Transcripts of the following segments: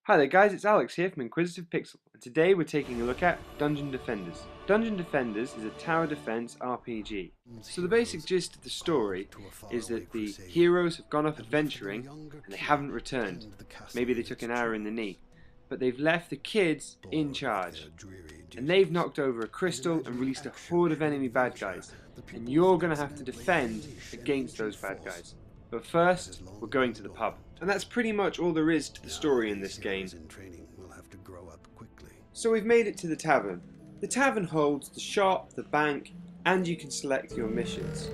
Hi there guys, it's Alex here from Inquisitive Pixel, and today we're taking a look at Dungeon Defenders. Dungeon Defenders is a tower defense RPG. So the basic gist of the story is that the heroes have gone off adventuring and they haven't returned. Maybe they took an arrow in the knee, but they've left the kids in charge. And they've knocked over a crystal and released a horde of enemy bad guys, and you're going to have to defend against those bad guys. But first, we're going to the pub. And that's pretty much all there is to the story in this game. So we've made it to the tavern. The tavern holds the shop, the bank, and you can select your missions.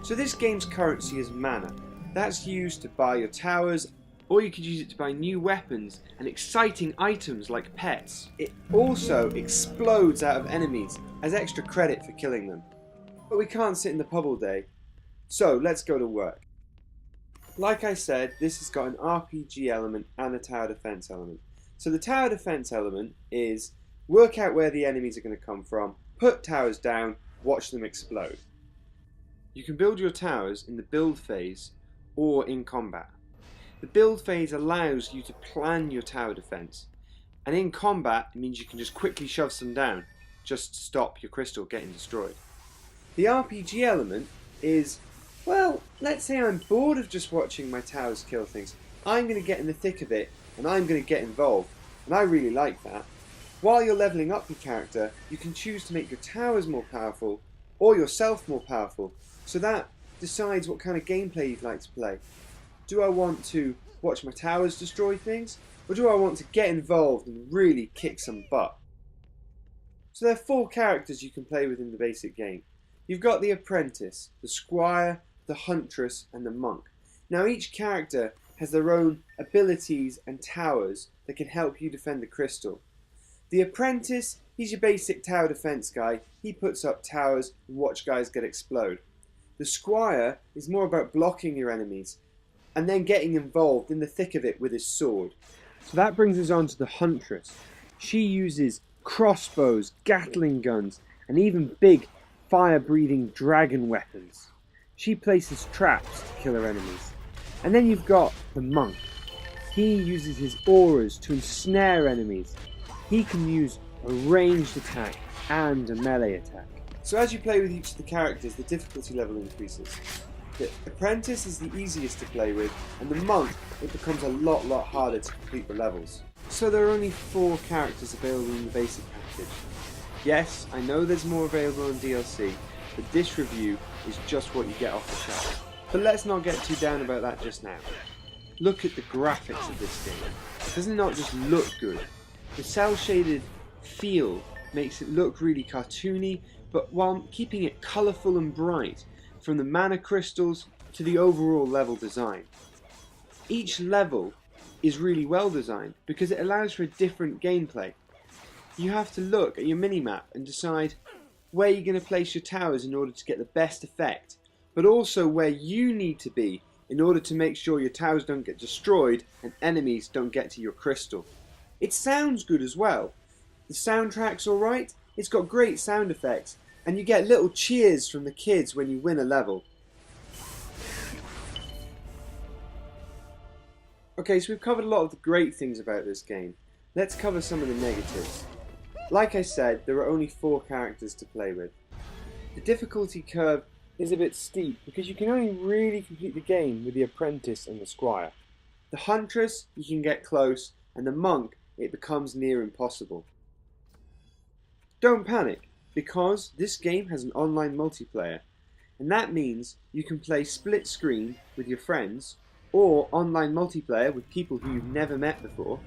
So this game's currency is mana. That's used to buy your towers, or you could use it to buy new weapons and exciting items like pets. It also explodes out of enemies as extra credit for killing them. But we can't sit in the pub all day, so let's go to work. Like I said, this has got an RPG element and a tower defense element. So the tower defense element is work out where the enemies are going to come from, put towers down, watch them explode. You can build your towers in the build phase or in combat. The build phase allows you to plan your tower defense, and in combat it means you can just quickly shove some down, just to stop your crystal getting destroyed. The RPG element is, well, let's say I'm bored of just watching my towers kill things. I'm going to get in the thick of it, and I'm going to get involved, and I really like that. While you're leveling up your character, you can choose to make your towers more powerful, or yourself more powerful, so that decides what kind of gameplay you'd like to play. Do I want to watch my towers destroy things, or do I want to get involved and really kick some butt? So there are 4 characters you can play with in the basic game. You've got the apprentice, the squire, the huntress, and the monk. Now each character has their own abilities and towers that can help you defend the crystal. The apprentice, he's your basic tower defense guy. He puts up towers and watch guys get explode. The squire is more about blocking your enemies and then getting involved in the thick of it with his sword. So that brings us on to the huntress. She uses crossbows, gatling guns, and even big fire-breathing dragon weapons. She places traps to kill her enemies. And then you've got the monk. He uses his auras to ensnare enemies. He can use a ranged attack and a melee attack. So as you play with each of the characters, the difficulty level increases. The apprentice is the easiest to play with, and the monk, it becomes a lot harder to complete the levels. So there are only 4 characters available in the basic package. Yes, I know there's more available in DLC, but this review is just what you get off the shelf. But let's not get too down about that just now. Look at the graphics of this game. Doesn't it not just look good? The cel-shaded feel makes it look really cartoony, but while keeping it colourful and bright, from the mana crystals to the overall level design. Each level is really well designed because it allows for a different gameplay. You have to look at your minimap and decide where you're going to place your towers in order to get the best effect, but also where you need to be in order to make sure your towers don't get destroyed and enemies don't get to your crystal. It sounds good as well. The soundtrack's alright, it's got great sound effects, and you get little cheers from the kids when you win a level. Okay, so we've covered a lot of the great things about this game. Let's cover some of the negatives. Like I said, there are only 4 characters to play with. The difficulty curve is a bit steep because you can only really complete the game with the apprentice and the squire. The huntress, you can get close, and the monk, it becomes near impossible. Don't panic, because this game has an online multiplayer, and that means you can play split screen with your friends, or online multiplayer with people who you've never met before,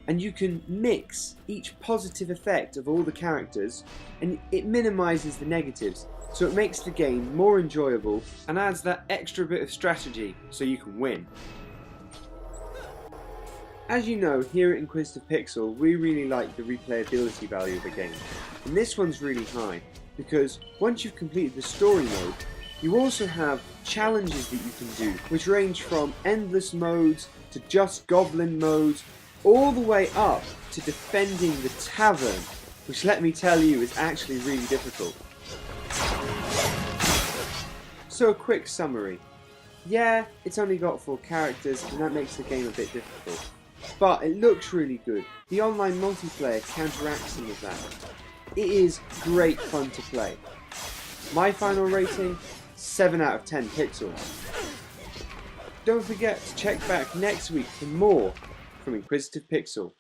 and you can mix each positive effect of all the characters, and it minimises the negatives, so it makes the game more enjoyable and adds that extra bit of strategy so you can win. As you know, here at Inquisitive Pixel, we really like the replayability value of the game, and this one's really high, because once you've completed the story mode, you also have challenges that you can do, which range from endless modes to just goblin modes, all the way up to defending the tavern, which let me tell you is actually really difficult. So a quick summary. Yeah, it's only got 4 characters and that makes the game a bit difficult. but it looks really good. The online multiplayer counteracts some of that. It is great fun to play. My final rating, 7 out of 10 pixels. Don't forget to check back next week for more from Inquisitive Pixel.